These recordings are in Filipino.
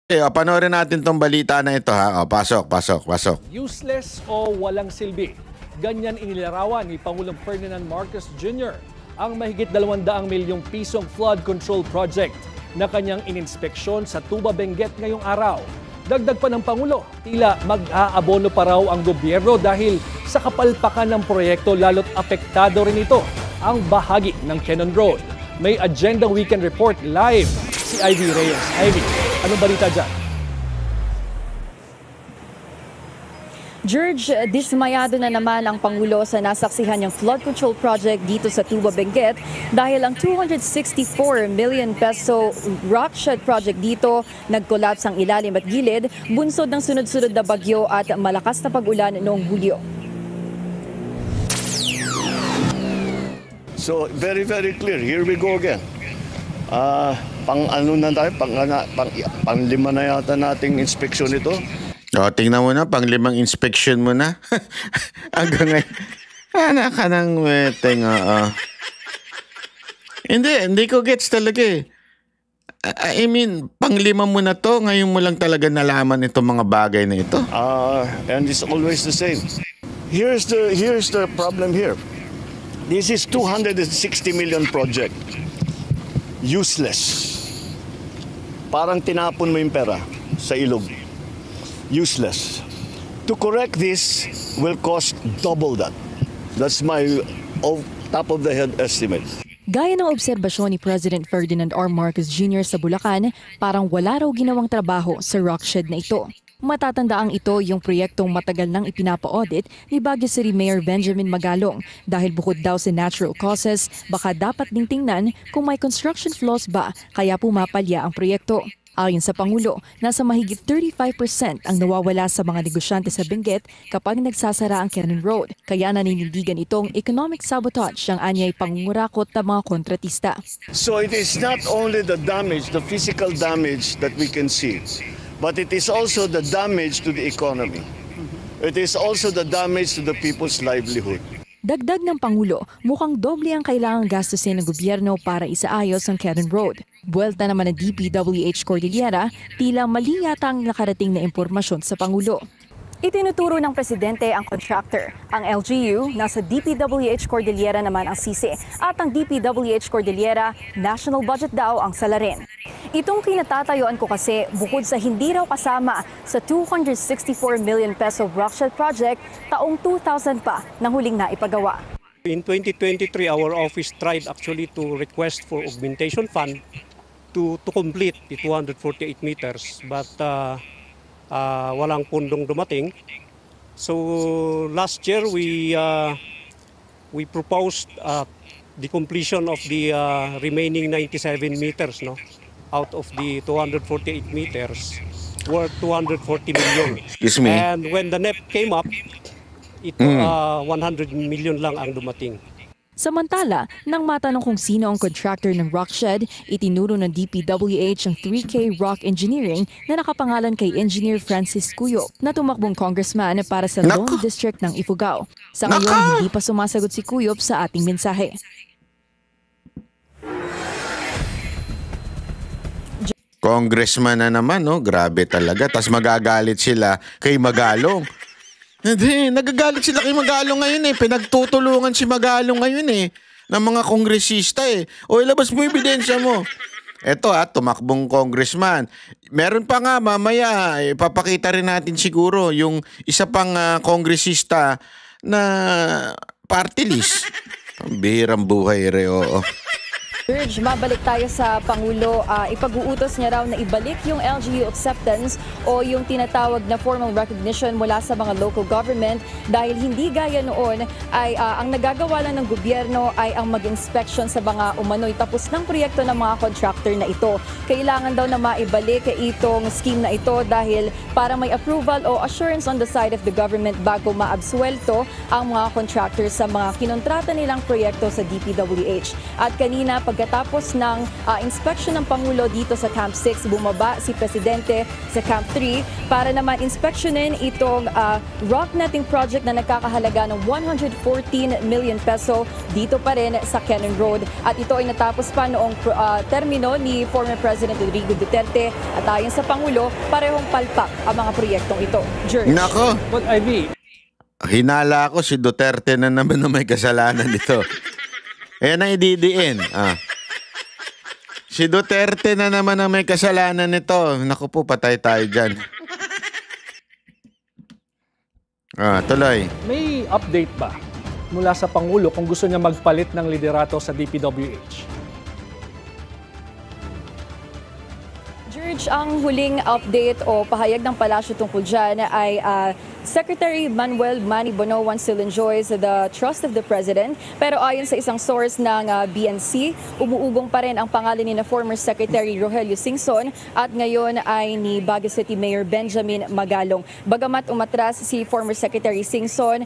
Panoorin natin tong balita na ito ha. Pasok. Useless o walang silbi. Ganyan inilarawan ni Pangulong Ferdinand Marcos Jr. ang mahigit 200 milyong pisong flood control project na kanyang ininspeksyon sa Tuba Benguet ngayong araw. Dagdag pa ng Pangulo, tila mag-aabono pa raw ang gobyerno dahil sa kapalpakan ng proyekto lalo't apektado rin ito ang bahagi ng Cannon Road. May Agenda Weekend Report live si Ivy Reyes. Ivy, anong balita dyan? George, dismayado na naman ang Pangulo sa nasaksihan niyang flood control project dito sa Tuba Benguet dahil ang 264 million peso rock shed project dito nag-collapse ang ilalim at gilid bunsod ng sunod-sunod na bagyo at malakas na pag-ulan noong Hulyo. So very clear. Here we go again. Pang-ano na tayo, pang-lima na yata nating inspeksyon ito. Tingnan mo na, pang-limang inspection mo na. Hanggang ngayon. Anak ka ng weteng, Hindi ko gets talaga eh. I mean, pang-lima mo na to, ngayon mo lang talaga nalaman itong mga bagay na ito. And it's always the same. Here's the problem here. This is 260 million project. Useless. Parang tinapon mo yung pera sa ilog. Useless. To correct this will cost double that. That's my top of the head estimate. Gaya ng obserbasyon ni President Ferdinand R. Marcos Jr. sa Bulacan, parang wala raw ginawang trabaho sa rock shed na ito. Matatandaang ito yung proyektong matagal nang ipinapa-audit ni Baguio City Mayor Benjamin Magalong dahil bukod daw sa natural causes, baka dapat ding tingnan kung may construction flaws ba kaya pumapalya ang proyekto. Ayon sa Pangulo, nasa mahigit 35% ang nawawala sa mga negosyante sa Benguet kapag nagsasara ang Cannon Road. Kaya naninindigan itong economic sabotage ang anyay pangungurakot ng mga kontratista. So it is not only the damage, the physical damage that we can see, but it is also the damage to the economy. It is also the damage to the people's livelihood. Dagdag ng Pangulo, mukhang doble ang kailangang gastusin ng gobyerno para isaayos ang Cannon Road. Buwelta naman ng DPWH Cordillera, tila mali yata ang nakarating na impormasyon sa Pangulo. Itinuturo ng Presidente ang contractor. Ang LGU, nasa DPWH Cordillera naman ang sisi. At ang DPWH Cordillera, national budget daw ang salarin. Itong kinatatayuan ko kasi bukod sa hindi raw kasama sa 264 million peso rockshed project, taong 2000 pa nang huling naipagawa. In 2023, our office tried actually to request for augmentation fund to complete the 248 meters, but walang pundong dumating. So last year we proposed the completion of the remaining 97 meters, out of the 248 meters worth 240 million. Excuse me. And when the NEP came up, ito 100 million lang ang dumating. Samantala, nang matanong kung sino ang contractor ng rock shed, itinuro ng DPWH ang 3K Rock Engineering na nakapangalan kay Engineer Francis Cuyo na tumakbong congressman para sa Lone District ng Ifugao. Sa ngayon, hindi pa sumasagot si Cuyop sa ating mensahe. Congressman na naman, no? Grabe talaga. Tas magagalit sila kay Magalong. Hindi, nagagalit sila kay Magalong ngayon eh. Pinagtutulungan si Magalong ngayon eh. Ng mga kongresista eh. O ilabas mo ebidensya mo. Eto tumakbong congressman. Meron pa nga mamaya, ipapakita rin natin siguro yung isa pang kongresista na party list. Ang bihirang buhay oo. George, mabalik tayo sa Pangulo. Ipag-uutos niya raw na ibalik yung LGU acceptance o yung tinatawag na formal recognition mula sa mga local government dahil hindi gaya noon ay ang nagagawa lang ng gobyerno ay ang mag-inspection sa mga umano'y tapos ng proyekto ng mga contractor na ito. Kailangan daw na maibalik itong scheme na ito dahil para may approval o assurance on the side of the government bago maabsuelto ang mga contractors sa mga kinontrata nilang proyekto sa DPWH. At kanina, pag pagkatapos ng inspection ng Pangulo dito sa Camp 6, bumaba si Presidente sa Camp 3 para naman inspeksyonin itong rock netting project na nagkakahalaga ng 114 million peso dito pa rin sa Cannon Road. At ito ay natapos pa noong termino ni former President Rodrigo Duterte at ayon sa Pangulo, parehong palpak ang mga proyektong ito. George. Nako, But Ivy, hinala ko si Duterte na naman na may kasalanan dito. Ayan ang ididiin. Si Duterte na naman ang may kasalanan nito. Naku po, patay tayo dyan. Tuloy. may update ba mula sa Pangulo kung gusto niya magpalit ng liderato sa DPWH? George, ang huling update o pahayag ng palasyo tungkol dyan ay Secretary Manuel Manny Bono once still enjoys the trust of the President. Pero ayon sa isang source ng BNC, umuugong pa rin ang pangalan ni na former Secretary Rogelio Singson at ngayon ay ni Baguio City Mayor Benjamin Magalong. Bagamat umatras si former Secretary Singson,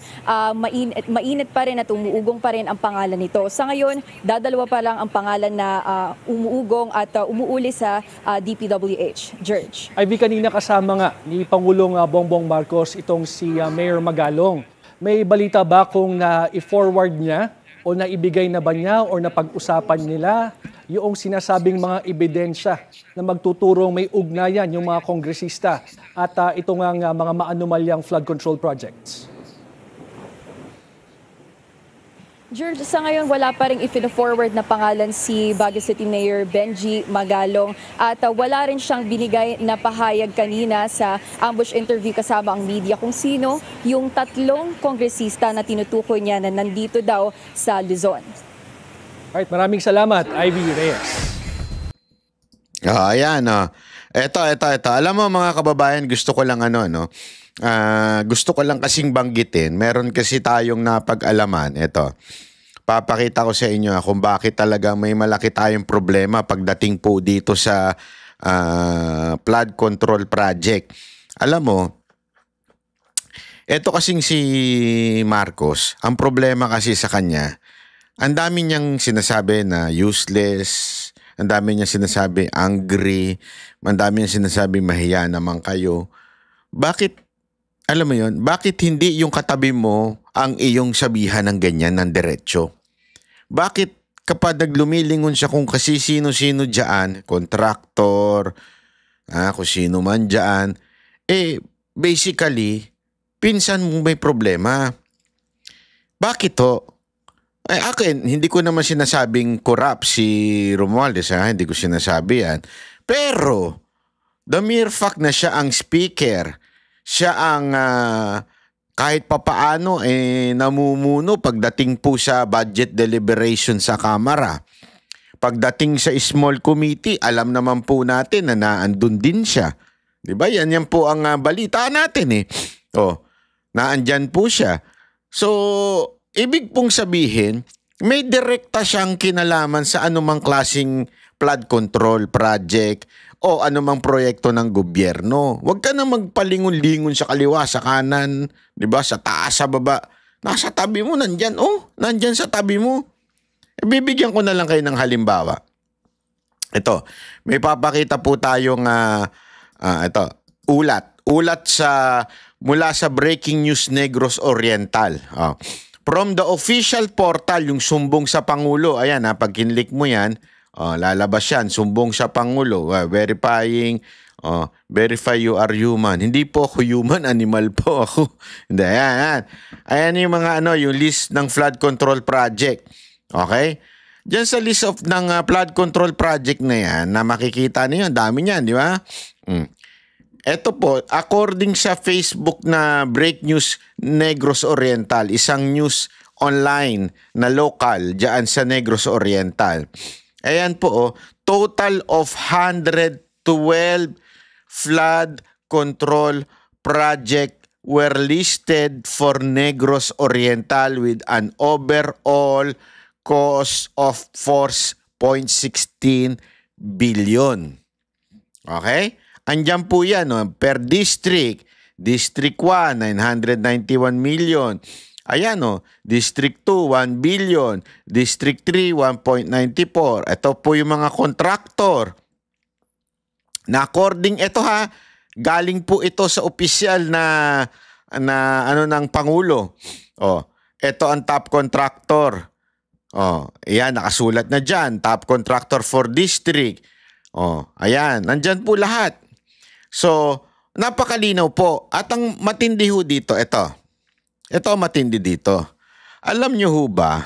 mainit pa rin at umuugong pa rin ang pangalan nito. Sa ngayon, dadalawa pa lang ang pangalan na umuugong at umuuli sa DPWH. George. Ivy, kanina kasama nga ni Pangulong Bongbong Marcos itong si Mayor Magalong. May balita ba kung na-forward niya o naibigay na ba niya o napag-usapan nila yung sinasabing mga ebidensya na magtuturong may ugnayan yung mga kongresista at ito nga mga maanumalyang flood control projects? George, sa ngayon wala pa rin ipino-forward na pangalan si Baguio City Mayor Benji Magalong at wala rin siyang binigay na pahayag kanina sa ambush interview kasama ang media kung sino yung tatlong kongresista na tinutukoy niya na nandito daw sa Luzon. Alright, maraming salamat, Ivy Reyes. Ayan. Ito. Alam mo mga kababayan, gusto ko lang gusto ko lang kasing banggitin. Meron kasi tayong napag-alaman. Ito. Papakita ko sa inyo kung bakit talaga may malaki tayong problema pagdating po dito sa flood control project. Alam mo, ito kasing si Marcos, ang problema kasi sa kanya, ang dami niyang sinasabi na useless, ang dami niyang sinasabi angry, ang dami niyang sinasabi mahiya naman kayo. Bakit, alam mo yun, bakit hindi yung katabi mo ang iyong sabihan ng ganyan ng diretsyo? Bakit kapag naglumilingon siya kung kasi sino-sino dyan, kontraktor, kung sino man dyan, basically, pinsan mo may problema. Bakit to? Akin, hindi ko naman sinasabing corrupt si Romualdez, hindi ko sinasabi yan. Pero, the mere fact na siya ang speaker, siya ang kahit papaano namumuno pagdating po sa budget deliberation sa Kamara. Pagdating sa small committee, alam naman po natin na naandun din siya. Diba? Yan po ang balita natin naandyan po siya. So, ibig pong sabihin, may direkta siyang kinalaman sa anumang klaseng flood control project o anumang proyekto ng gobyerno. Huwag ka na magpalingon-lingon sa kaliwa, sa kanan, di ba? Sa taas, sa baba. Nasa tabi mo, nandyan. Nandyan sa tabi mo. Bibigyan ko na lang kayo ng halimbawa. Ito, may papakita po tayong ulat mula sa Breaking News Negros Oriental. From the official portal, yung sumbong sa Pangulo. Ayan, pag kinlik mo yan, lalabas yan, sumbong sa Pangulo, verifying, verify you are human. Hindi po ako human, animal po ako. Hindi, ayan. Ayan yung mga yung list ng flood control project. Okay? Diyan sa list ng flood control project na yan, na makikita niyo, dami niyan, di ba? Ito po, according sa Facebook na Break News Negros Oriental, isang news online na local diyan sa Negros Oriental. Ayan po, total of 112 flood control project were listed for Negros Oriental with an overall cost of 4.16 billion. Okay? Andyan po yan, per district. District 1, 991 million. Ayan o, District 2, 1 billion. District 3, 1.94. Ito po yung mga kontraktor. Na according, ito ha, galing po ito sa opisyal na ano ng Pangulo. Oh, ito ang top contractor. Oh, ayan, nakasulat na dyan. Top contractor for district. Oh, ayan, nandyan po lahat. So, napakalinaw po. At ang matindi ho dito, ito. Ito ang matindi dito. Alam nyo ho ba,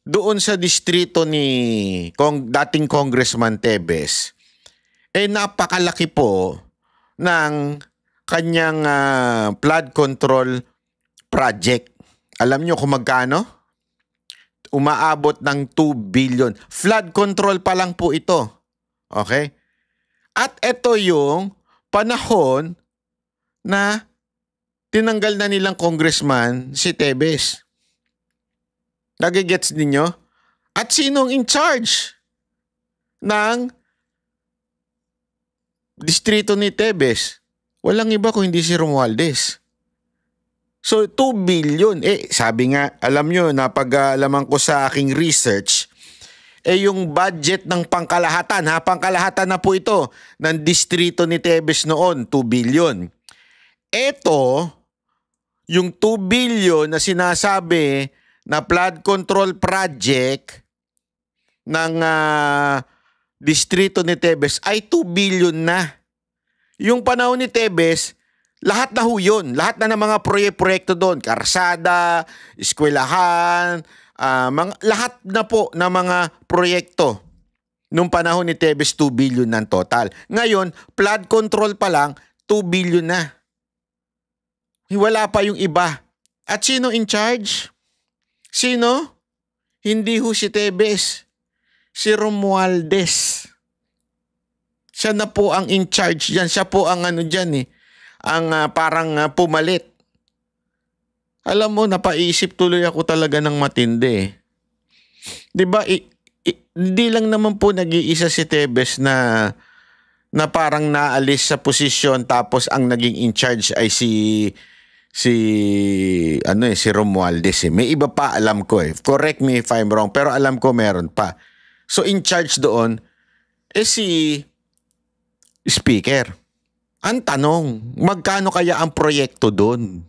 doon sa distrito ni dating Congressman Tebes, napakalaki po ng kanyang flood control project. Alam nyo kung magkano? Umaabot ng 2 billion. Flood control pa lang po ito. Okay? At ito yung panahon na tinanggal na nilang congressman si Tebes. Nagigets ninyo? At sinong in charge ng distrito ni Tebes? Walang iba kung hindi si Romualdez. So 2 billion. Sabi nga, alam nyo, napag-alaman ko sa aking research, yung budget ng pangkalahatan, pangkalahatan na po ito ng distrito ni Tebes noon, 2 billion. Ito, yung 2 billion na sinasabi na flood control project ng distrito ni Tebes ay 2 billion na. Yung panahon ni Tebes, lahat na ho yun. Lahat na ng mga proyekto doon. Karsada, eskwelahan, lahat na po ng mga proyekto. Nung panahon ni Tebes, 2 billion ng total. Ngayon, flood control pa lang, 2 billion na. Wala pa yung iba. At sino in charge? Sino? Hindi ho si Tebes. Si Romualdez. Siya na po ang in charge dyan. Siya po ang ano dyan ang parang pumalit. Alam mo, napaisip tuloy ako talaga ng matindi. Diba, hindi lang naman po nag-iisa si Tebes na parang naalis sa posisyon tapos ang naging in charge ay si Romualdez. May iba pa alam ko Correct me if I'm wrong, pero alam ko meron pa. So in charge doon si Speaker. Ang tanong, magkano kaya ang proyekto doon?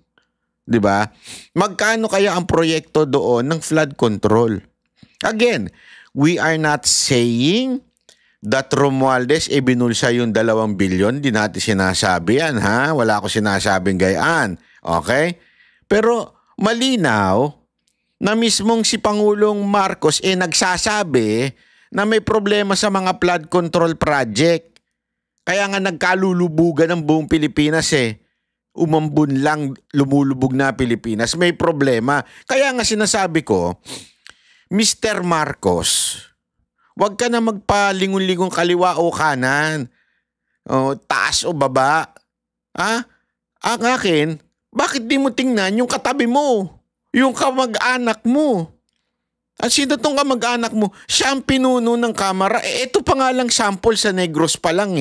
'Di ba? Magkano kaya ang proyekto doon ng flood control? Again, we are not saying that Romualdez binulsa yung 2 billion. Di natin sinasabi yan, ha? Wala ko sinasabing gayaan. Okay? Pero malinaw na mismong si Pangulong Marcos nagsasabi na may problema sa mga flood control project. Kaya nga nagkalulubugan ng buong Pilipinas Umambun lang, lumulubog na Pilipinas. May problema. Kaya nga sinasabi ko, Mr. Marcos, huwag ka na magpalingon-lingon kaliwa o kanan. Taas o baba. Ang akin, bakit di mo tingnan yung katabi mo? Yung kamag-anak mo? At sino tong kamag-anak mo? Siya ang pinuno ng kamara. Ito pa nga lang sample sa Negros pa lang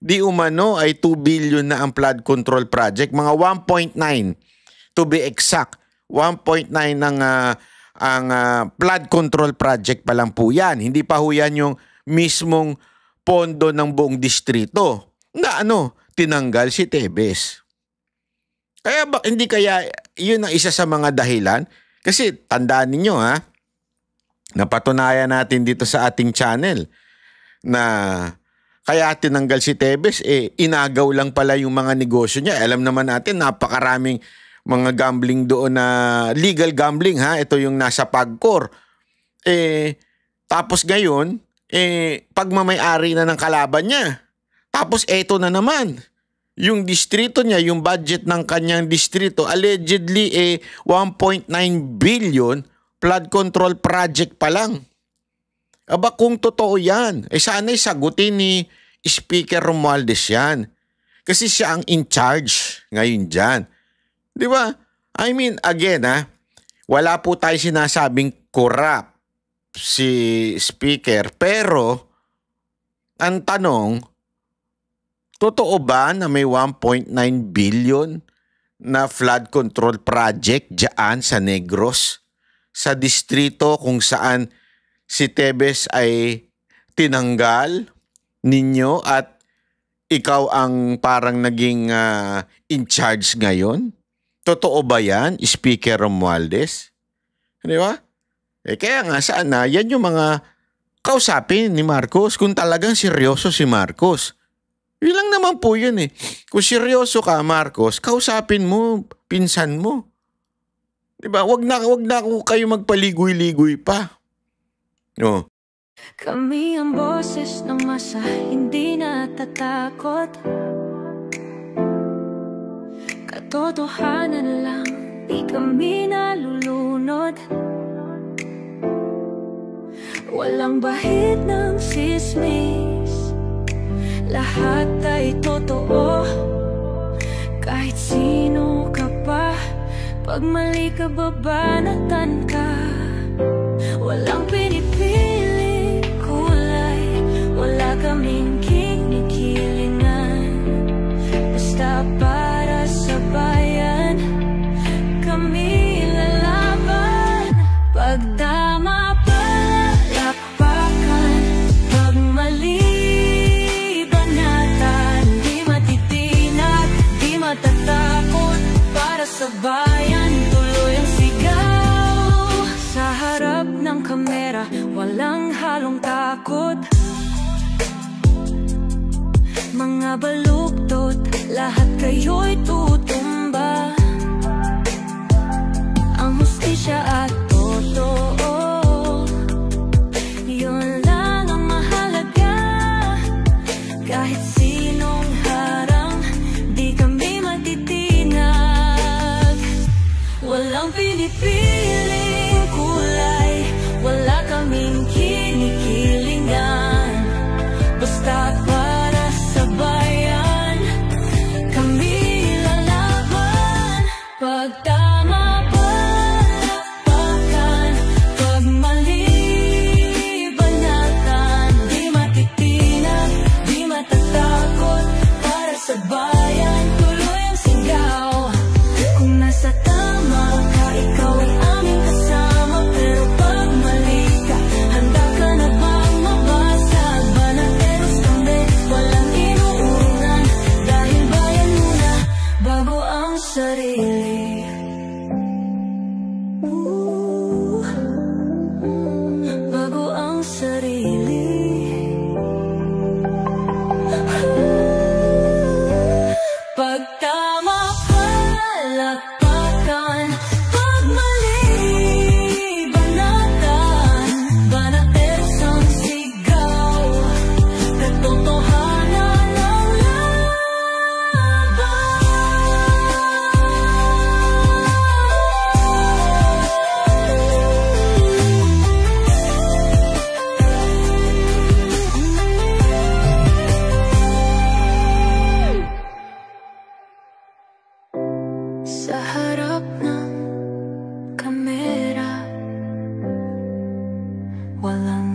Di umano ay 2 billion na ang flood control project. Mga 1.9 to be exact. 1.9 ang flood control project pa lang po yan. Hindi pa ho yan yung mismong pondo ng buong distrito na tinanggal si Tebes. Kaya hindi kaya yun ang isa sa mga dahilan? Kasi tandaan ninyo napatunayan natin dito sa ating channel na kaya tinanggal si Tebes, inagaw lang pala yung mga negosyo niya. Alam naman natin, napakaraming mga gambling doon na legal gambling Ito yung nasa PAGCOR. Tapos ngayon, pagmamay-ari na ng kalaban niya. Tapos eto na naman. Yung distrito niya, yung budget ng kanyang distrito, allegedly 1.9 billion flood control project pa lang. Aba kung totoo yan, sana'y sagutin ni Speaker Romualdez yan. Kasi siya ang in charge ngayon dyan. Di ba? I mean, again wala po tayo sinasabing corrupt si Speaker. Pero, ang tanong, totoo ba na may 1.9 billion na flood control project diyan sa Negros, sa distrito kung saan si Tebes ay tinanggal ninyo at ikaw ang parang naging in charge ngayon? Totoo ba yan, Speaker Romualdez? Di ba? Kaya nga sana, yan yung mga kausapin ni Marcos kung talagang seryoso si Marcos. Yun lang naman po yun eh. Kung seryoso ka, Marcos, kausapin mo, pinsan mo. Diba? Wag na kayo magpaligoy-ligoy pa. No. Kami ang boses ng masa, hindi natatakot. Katotohanan lang, di kami nalulunod. Walang bahid ng sismis, lahat ay totoo. Kahit sino ka pa, pag mali ka babanatan ka. Walang pinipiling kulay, wala kaming kinikilingan. Basta para sa bayan, kami lalaban. Pag tama palakpakan, pag mali banatan. Di matitinag, di matatakot, para sa bayan tuloy ang sigaw. Sa harap ng kamera, walang halong takot. Mga baluktot, lahat kayo'y tutumba. Ang hustisya at totoo, yun lang ang mahalaga. Kahit sinong harang, di kami matitinag. Walang pinipiling kulay, wala kaming kinikilingan. Basta para sa bayan, kami lalaban. Pag tama palakpakan, pag mali banatan. Di matitinag, di matatakot, para sa bayan tuloy ang sigaw. Kung nasa tama ka, ikaw ay aming kasama. Pero pag mali ka, handa ka na bang mabasag? Banateros kami, walang inuunan. Dahil bayan muna, bago ang sarili. Bago ang sarili. Pag tama palakpakan, pag mali banatan. Banateros ang sigaw, katotohanan ang laban. Sa harap ng kamera, walang